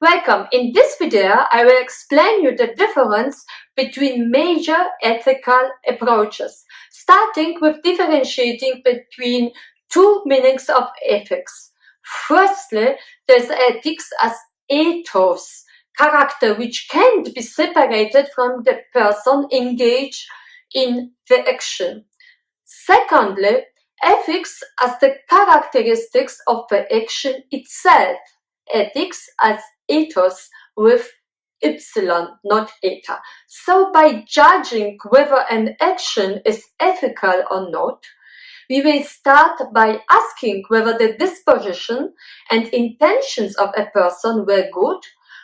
Welcome. In this video, I will explain you the difference between major ethical approaches, starting with differentiating between two meanings of ethics. Firstly, there's ethics as ethos, character which can't be separated from the person engaged in the action. Secondly, ethics as the characteristics of the action itself. Ethics as ethos with epsilon, not eta. So by judging whether an action is ethical or not, we will start by asking whether the disposition and intentions of a person were good,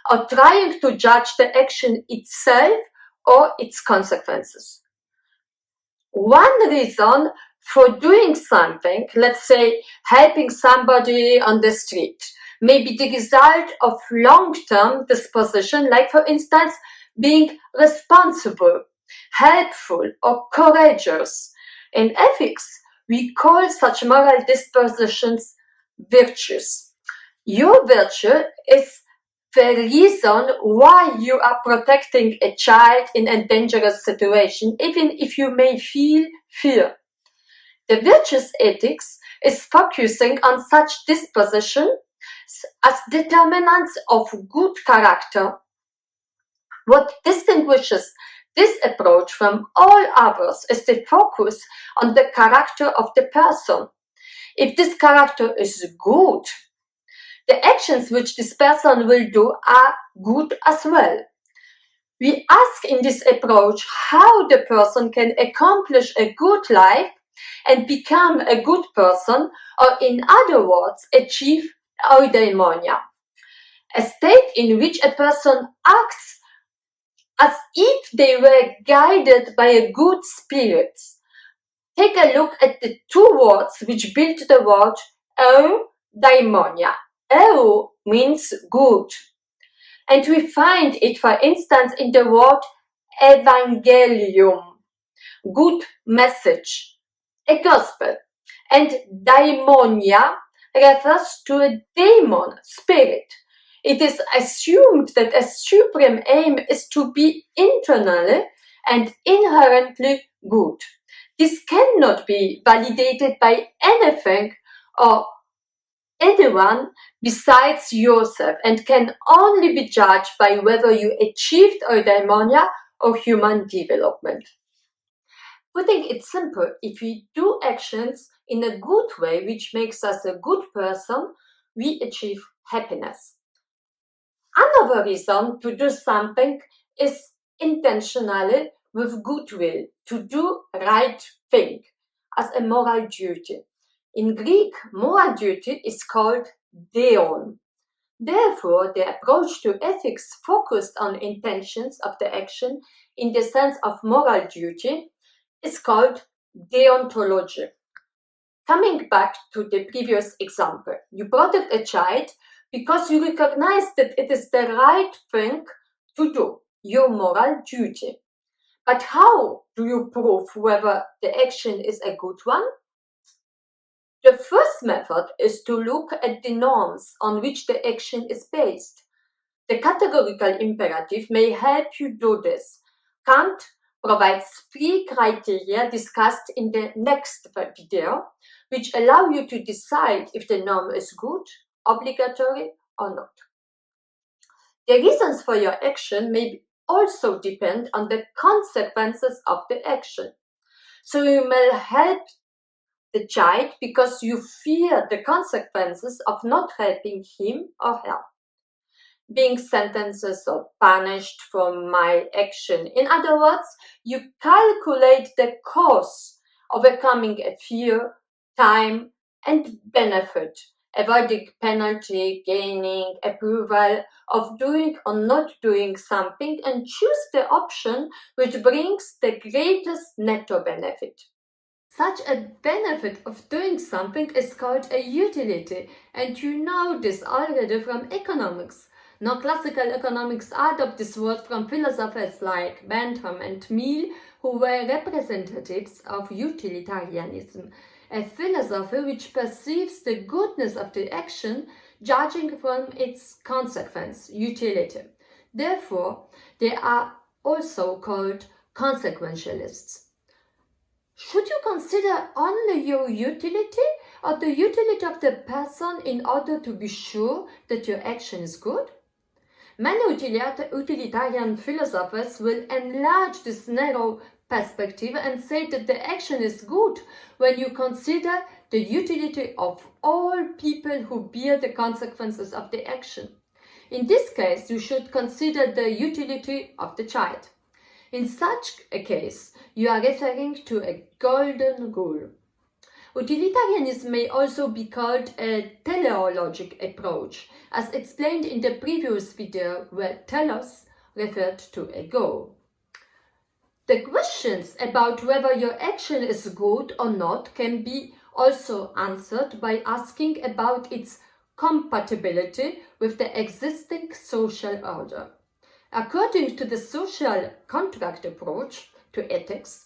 or trying to judge the action itself or its consequences. One reason for doing something, let's say helping somebody on the street, may be the result of long-term disposition, like for instance, being responsible, helpful, or courageous. In ethics, we call such moral dispositions virtues. Your virtue is the reason why you are protecting a child in a dangerous situation, even if you may feel fear. The virtuous ethics is focusing on such disposition as determinants of good character. What distinguishes this approach from all others is the focus on the character of the person. If this character is good, the actions which this person will do are good as well. We ask in this approach how the person can accomplish a good life and become a good person, or in other words, achieve eudaimonia, a state in which a person acts as if they were guided by a good spirit. Take a look at the two words which build the word eudaimonia. Eu means good, and we find it, for instance, in the word evangelium, good message, a gospel, and daimonia refers to a daemon, spirit. It is assumed that a supreme aim is to be internally and inherently good. This cannot be validated by anything or anyone besides yourself, and can only be judged by whether you achieved eudaimonia or human development. Putting it simple, if we do actions in a good way, which makes us a good person, we achieve happiness. Another reason to do something is intentionally with goodwill, to do right thing as a moral duty. In Greek, moral duty is called deon. Therefore, the approach to ethics focused on intentions of the action in the sense of moral duty is called deontology. Coming back to the previous example, you protect a child because you recognize that it is the right thing to do, your moral duty. But how do you prove whether the action is a good one? The first method is to look at the norms on which the action is based. The categorical imperative may help you do this. Kant provides 3 criteria discussed in the next video, which allow you to decide if the norm is good, obligatory, or not. The reasons for your action may also depend on the consequences of the action. So you may help the child because you fear the consequences of not helping him or her. Being sentenced or punished for my action. In other words, you calculate the cost, overcoming a fear, time, and benefit, avoiding penalty, gaining approval of doing or not doing something, and choose the option which brings the greatest netto benefit. Such a benefit of doing something is called a utility, and you know this already from economics. Now, classical economics adopt this word from philosophers like Bentham and Mill, who were representatives of utilitarianism, a philosophy which perceives the goodness of the action judging from its consequence, utility. Therefore, they are also called consequentialists. Should you consider only your utility or the utility of the person in order to be sure that your action is good? Many utilitarian philosophers will enlarge this narrow perspective and say that the action is good when you consider the utility of all people who bear the consequences of the action. In this case, you should consider the utility of the child. In such a case, you are referring to a golden rule. Utilitarianism may also be called a teleologic approach, as explained in the previous video where telos referred to a goal. The questions about whether your action is good or not can be also answered by asking about its compatibility with the existing social order. According to the social contract approach to ethics,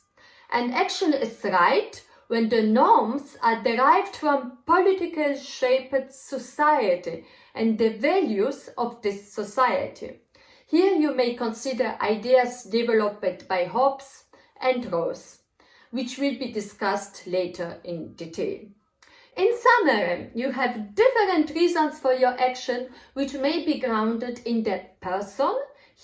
an action is right when the norms are derived from politically shaped society and the values of this society. Here you may consider ideas developed by Hobbes and Rawls, which will be discussed later in detail. In summary, you have different reasons for your action which may be grounded in the person,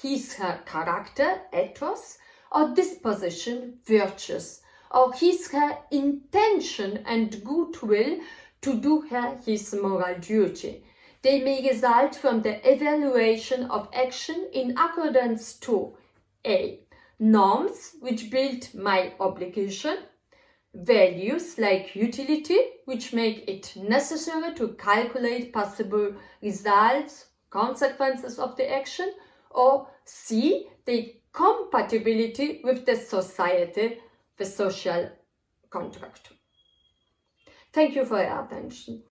his/her character, ethos, or disposition, virtues, or his/her intention and goodwill to do his moral duty. They may result from the evaluation of action in accordance to a. Norms which build my obligation, values like utility which make it necessary to calculate possible results, consequences of the action, or C. The compatibility with the society, the social contract. Thank you for your attention.